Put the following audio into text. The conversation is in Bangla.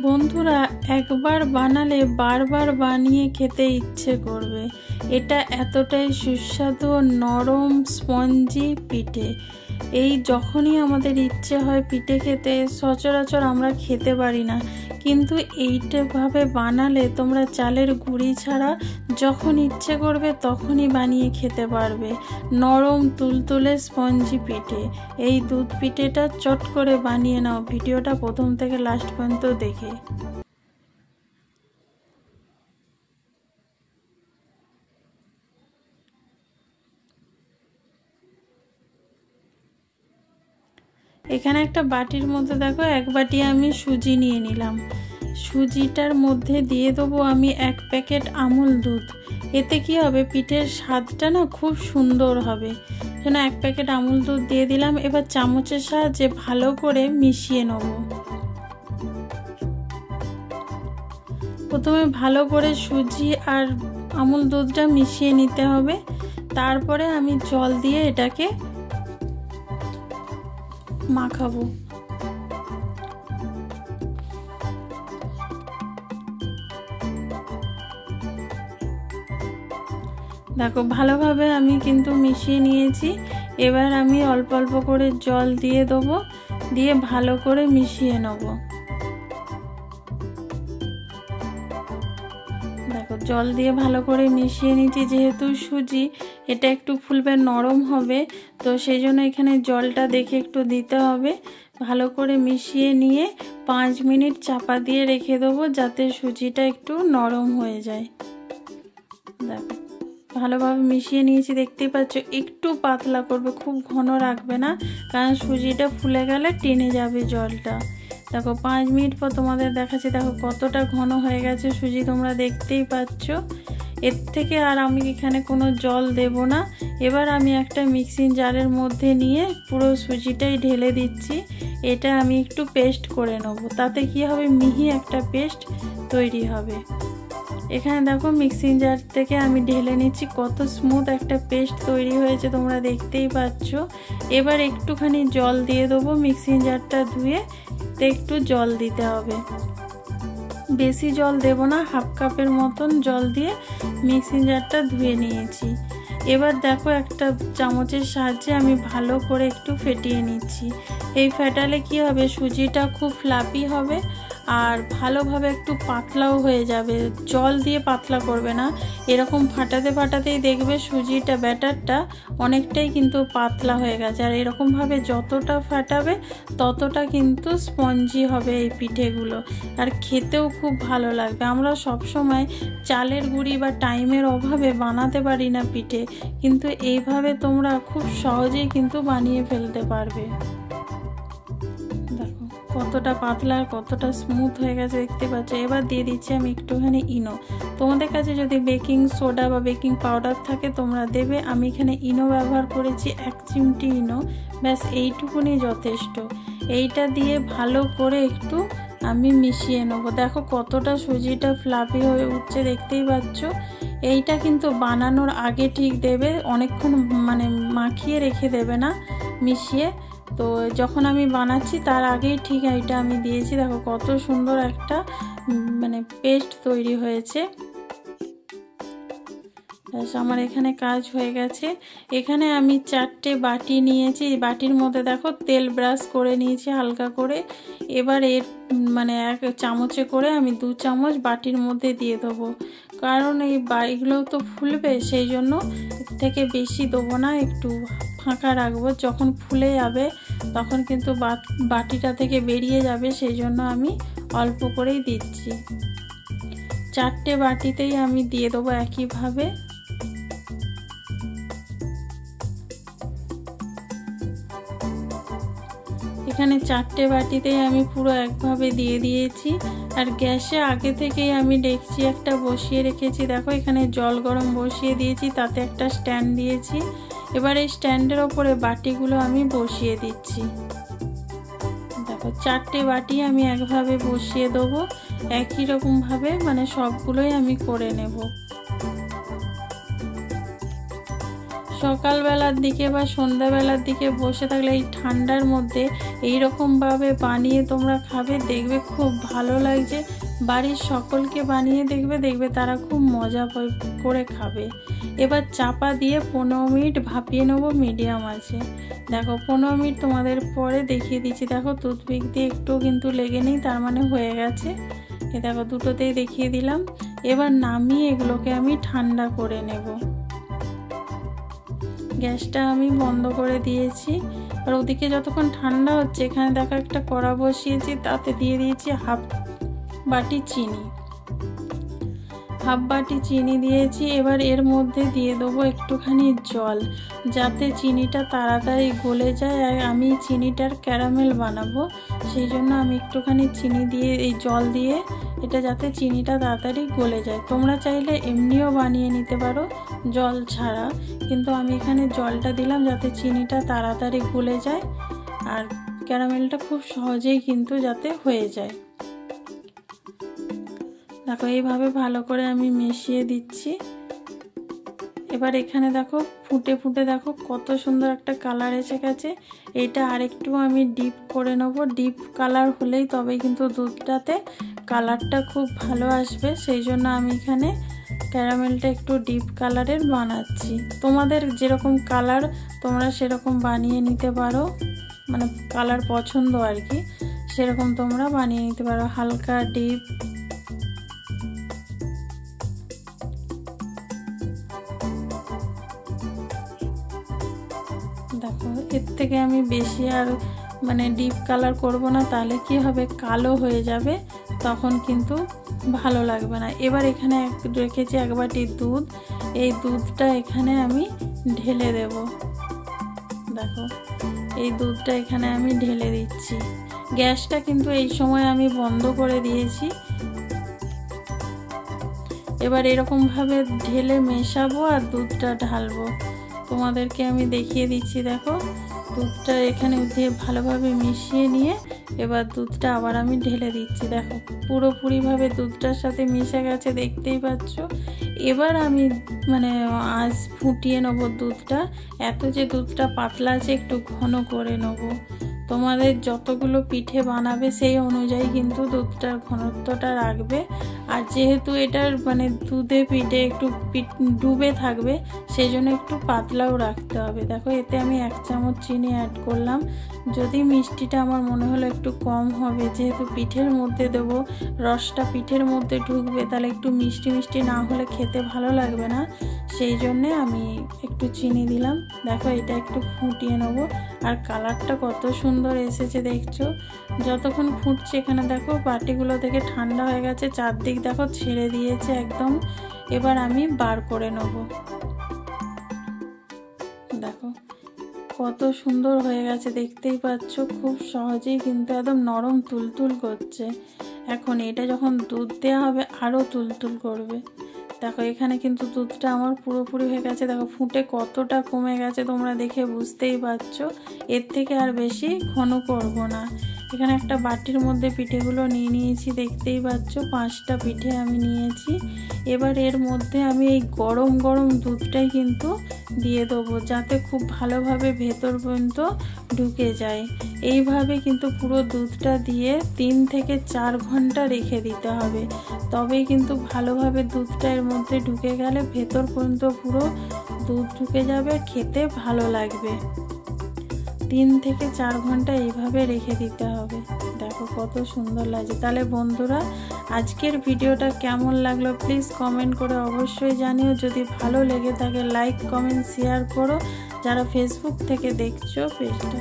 বন্ধুরা, একবার বানালে বারবার বানিয়ে খেতে ইচ্ছে করবে। এটা এতটাই সুস্বাদু ও নরম স্পঞ্জি পিঠে। এই যখনই আমাদের ইচ্ছে হয় পিঠে খেতে, সচরাচর আমরা খেতে পারি না, কিন্তু এইটাভাবে বানালে তোমরা চালের গুঁড়ি ছাড়া যখন ইচ্ছে করবে তখনই বানিয়ে খেতে পারবে। নরম তুলতুলে স্পঞ্জি পিঠে। এই দুধ পিঠেটা চট করে বানিয়ে নাও। ভিডিওটা প্রথম থেকে লাস্ট পর্যন্ত দেখে। এখানে একটা বাটির মধ্যে দেখো, এক বাটি আমি সুজি নিয়ে নিলাম। সুজিটার মধ্যে দিয়ে দেবো আমি 1 প্যাকেট আমুল দুধ। এতে কি হবে, পিঠের স্বাদটা না খুব সুন্দর হবে। যেন 1 প্যাকেট আমুল দুধ দিয়ে দিলাম। এবার চামচের সাহায্যে ভালো করে মিশিয়ে নেব। প্রথমে ভালো করে সুজি আর আমুল দুধটা মিশিয়ে নিতে হবে। তারপরে আমি জল দিয়ে এটাকে মাখাবো। দেখো, ভালোভাবে আমি কিন্তু মিশিয়ে নিয়েছি। এবার আমি অল্প অল্প করে জল দিয়ে দেবো, দিয়ে ভালো করে মিশিয়ে নেব। দেখো, জল দিয়ে ভালো করে মিশিয়ে নিচ্ছি। যেহেতু সুজি, এটা একটু ফুলবে, নরম হবে, তো সেই জন্য এখানে জলটা দেখে একটু দিতে হবে। ভালো করে মিশিয়ে নিয়ে 5 মিনিট চাপা দিয়ে রেখে দেবো, যাতে সুজিটা একটু নরম হয়ে যায়। দেখো, ভালোভাবে মিশিয়ে নিয়েছি, দেখতেই পাচ্ছ। একটু পাতলা করবে, খুব ঘন রাখবে না, কারণ সুজিটা ফুলে গেলে টেনে যাবে জলটা। দেখো, 5 মিনিট পর তোমাদের দেখাচ্ছি। দেখো কতটা ঘন হয়ে গেছে সুজি, তোমরা দেখতেই পাচ্ছ। এর থেকে আর আমি এখানে কোনো জল দেব না। এবার আমি একটা মিক্সিং জারের মধ্যে নিয়ে পুরো সুজিটাই ঢেলে দিচ্ছি। এটা আমি একটু পেস্ট করে নেব। তাতে কি হবে, মিহি একটা পেস্ট তৈরি হবে। এখানে দেখো, মিক্সিং জার থেকে আমি ঢেলে নিচ্ছি। কত স্মুথ একটা পেস্ট তৈরি হয়েছে, তোমরা দেখতেই পাচ্ছ। এবার একটুখানি জল দিয়ে দেবো। মিক্সিং জারটা ধুয়ে একটু জল দিতে হবে। বেশি জল দেব না, 1/2 কাপের মতন জল দিয়ে মিক্সিং জারটা ধুয়ে নিয়েছি। এবার দেখো, একটা চামচের সাহায্যে আমি ভালো করে একটু ফেটিয়ে নিচ্ছি। এই ফেটালে কি হবে, সুজিটা খুব ফ্লাফি হবে আর ভালোভাবে একটু পাতলাও হয়ে যাবে। জল দিয়ে পাতলা করবে না, এরকম ফাটাতে ফাটাতেই দেখবে সুজিটা, ব্যাটারটা অনেকটাই কিন্তু পাতলা হয়ে গেছে। আর এরকমভাবে যতটা ফাটাবে ততটা কিন্তু স্পঞ্জি হবে এই পিঠেগুলো, আর খেতেও খুব ভালো লাগবে। আমরা সব সময় চালের গুঁড়ি বা টাইমের অভাবে বানাতে পারি না পিঠে, কিন্তু এইভাবে তোমরা খুব সহজেই কিন্তু বানিয়ে ফেলতে পারবে। দেখো কতটা পাতলা আর কতটা স্মুথ হয়ে গেছে, দেখতে পাচ্ছ। এবার দিয়ে দিচ্ছি আমি একটুখানি ইনো। তোমাদের কাছে যদি বেকিং সোডা বা বেকিং পাউডার থাকে তোমরা দেবে। আমি এখানে ইনো ব্যবহার করেছি, 1 চিমটি ইনো, ব্যাস এইটুকুনি যথেষ্ট। এইটা দিয়ে ভালো করে একটু আমি মিশিয়ে নেবো। দেখো কতটা সুজিটা ফ্লাফি হয়ে উঠছে, দেখতেই পাচ্ছ। এইটা কিন্তু বানানোর আগে ঠিক দেবে, অনেকক্ষণ মানে মাখিয়ে রেখে দেবে না মিশিয়ে। তো যখন আমি বানাচ্ছি তার আগেই ঠিক এটা আমি দিয়েছি। দেখো কত সুন্দর একটা মানে পেস্ট তৈরি হয়েছে। আমার এখানে কাজ হয়ে গেছে। এখানে আমি 4টে বাটি নিয়েছি। বাটির মধ্যে দেখো তেল ব্রাশ করে নিয়েছি হালকা করে। এবার এর মানে 1 চামচে করে আমি 2 চামচ বাটির মধ্যে দিয়ে দেবো, কারণ এই এগুলো তো ফুলবে, সেই জন্য থেকে বেশি দেবো না, একটু ফাঁকা রাখবো। যখন ফুলে যাবে তখন কিন্তু বাটিটা থেকে বেরিয়ে যাবে, সেই জন্য আমি অল্প করেই দিচ্ছি। 4টে বাটিতেই আমি দিয়ে দেবো একইভাবে। এখানে 4টে বাটিতেই আমি পুরো একভাবে দিয়ে দিয়েছি। আর গ্যাসে আগে থেকেই আমি ডেকচি একটা বসিয়ে রেখেছি। দেখো এখানে জল গরম বসিয়ে দিয়েছি, তাতে একটা স্ট্যান্ড দিয়েছি। এবার এই স্ট্যান্ডের ওপরে বাটিগুলো আমি বসিয়ে দিচ্ছি। দেখো 4টে বাটি আমি একভাবে বসিয়ে দেবো, একই রকমভাবে মানে সবগুলোই আমি করে নেব। সকালবেলার দিকে বা সন্ধ্যাবেলার দিকে বসে থাকলে এই ঠান্ডার মধ্যে এই রকমভাবে বানিয়ে তোমরা খাবে, দেখবে খুব ভালো লাগছে। বাড়ির সকলকে বানিয়ে দেখবে তারা খুব মজা করে খাবে। এবার চাপা দিয়ে 15 মিনিট ভাপিয়ে নেবো মিডিয়াম আছে। দেখো 15 মিনিট তোমাদের পরে দেখিয়ে দিচ্ছি। দেখো টুথপিক দিয়ে একটু কিন্তু লেগে নেই, তার মানে হয়ে গেছে। এ দেখো দুটোতেই দেখিয়ে দিলাম। এবার নামিয়ে এগুলোকে আমি ঠান্ডা করে নেব। গ্যাসটা আমি বন্ধ করে দিয়েছি। আর ওদিকে যতক্ষণ ঠান্ডা হচ্ছে এখানে দেখো একটা কড়া বসিয়েছি, তাতে দিয়ে দিয়েছি হাফ বাটি চিনি দিয়েছি। এবার এর মধ্যে দিয়ে দেবো একটুখানি জল, যাতে চিনিটা তাড়াতাড়ি গলে যায়। আর আমি চিনিটার ক্যারামেল বানাবো, সেই জন্য আমি একটুখানি চিনি দিয়ে এই জল দিয়ে এটা যাতে চিনিটা তাড়াতাড়ি গলে যায়। তোমরা চাইলে এমনিও বানিয়ে নিতে পারো জল ছাড়া, কিন্তু আমি এখানে জলটা দিলাম যাতে চিনিটা তাড়াতাড়ি গলে যায় আর ক্যারামেলটা খুব সহজেই কিন্তু যাতে হয়ে যায়। দেখো এইভাবে ভালো করে আমি মিশিয়ে দিচ্ছি। এবার এখানে দেখো ফুটে দেখো কত সুন্দর একটা কালার এসে গেছে। এটা আরেকটু আমি ডিপ করে নেব। ডিপ কালার হলেই তবেই কিন্তু দুধটাতে কালারটা খুব ভালো আসবে, সেই জন্য আমি এখানে ক্যারামেলটা একটু ডিপ কালারের বানাচ্ছি। তোমাদের যেরকম কালার তোমরা সেরকম বানিয়ে নিতে পারো, মানে কালার পছন্দ আর কি, সেরকম তোমরা বানিয়ে নিতে পারো। হালকা ডিপ দেখো, এর থেকে আমি বেশি আর মানে ডিপ কালার করব না, তাহলে কি হবে কালো হয়ে যাবে, তখন কিন্তু ভালো লাগবে না। এবার এখানে রেখেছি 1 বাটি দুধ, এই দুধটা এখানে আমি ঢেলে দেব। দেখো এই দুধটা এখানে আমি ঢেলে দিচ্ছি। গ্যাসটা কিন্তু এই সময় আমি বন্ধ করে দিয়েছি। এবার এরকমভাবে ঢেলে মেশাবো আর দুধটা ঢালবো। তোমাদেরকে আমি দেখিয়ে দিচ্ছি। দেখো দুধটা এখানে দিয়ে ভালোভাবে মিশিয়ে নিয়ে এবার দুধটা আবার আমি ঢেলে দিচ্ছি। দেখো পুরোপুরিভাবে দুধটার সাথে মিশে গেছে, দেখতেই পাচ্ছ। এবার আমি আজ ফুটিয়ে নেবো দুধটা। এত যে দুধটা পাতলা আছে একটু ঘন করে নেবো। তোমাদের যতগুলো পিঠে বানাবে সেই অনুযায়ী কিন্তু দুধটার ঘনত্বটা রাখবে। আর যেহেতু এটার দুধে পিঠে একটু ডুবে থাকবে, সেই জন্য একটু পাতলাও রাখতে হবে। দেখো এতে আমি 1 চামচ চিনি অ্যাড করলাম। যদি মিষ্টিটা আমার মনে হলো একটু কম হবে, যেহেতু পিঠের মধ্যে দেবো, রসটা পিঠের মধ্যে ঢুকবে, তাহলে একটু মিষ্টি না হলে খেতে ভালো লাগবে না, সেই জন্যে আমি একটু চিনি দিলাম। দেখো এটা একটু ফুটিয়ে নেবো। আর কালারটা কত সুন্দর এসেছে দেখছো। যতক্ষণ ফুটছে এখানে দেখো বাটিগুলো থেকে ঠান্ডা হয়ে গেছে, চারদিক দেখো ছেড়ে দিয়েছে একদম। এবার আমি বার করে নেব। দেখো কত সুন্দর হয়ে গেছে, দেখতেই পাচ্ছ। খুব সহজেই কিন্তু একদম নরম তুলতুল করছে। এখন এটা যখন দুধ দেওয়া হবে আরও তুলতুল করবে। দেখো এখানে কিন্তু দুধটা আমার পুরোপুরি হয়ে গেছে। দেখো ফুটে কতটা কমে গেছে, তোমরা দেখে বুঝতেই পারছো। এর থেকে আর বেশি ঘন করব না। এখানে একটা বাটির মধ্যে পিঠেগুলো নিয়েছি, দেখতেই পাচ্ছ। 5টা পিঠে আমি নিয়েছি। এবার এর মধ্যে আমি এই গরম দুধটাই কিন্তু দিয়ে দেবো, যাতে খুব ভালোভাবে ভেতর পর্যন্ত ঢুকে যায়। এইভাবে কিন্তু পুরো দুধটা দিয়ে 3 থেকে 4 ঘন্টা রেখে দিতে হবে, তবেই কিন্তু ভালোভাবে দুধটা এর মধ্যে ঢুকে গেলে ভেতর পর্যন্ত পুরো দুধ ঢুকে যাবে, খেতে ভালো লাগবে। 3 থেকে 4 ঘন্টা এইভাবে রেখে দিতে হবে। দেখো কত সুন্দর লাগছে। তাহলে বন্ধুরা আজকের ভিডিওটা কেমন লাগলো প্লিজ কমেন্ট করে অবশ্যই জানিও। যদি ভালো লেগে থাকে লাইক কমেন্ট শেয়ার করো। যারা ফেসবুক থেকে দেখছো পেজটা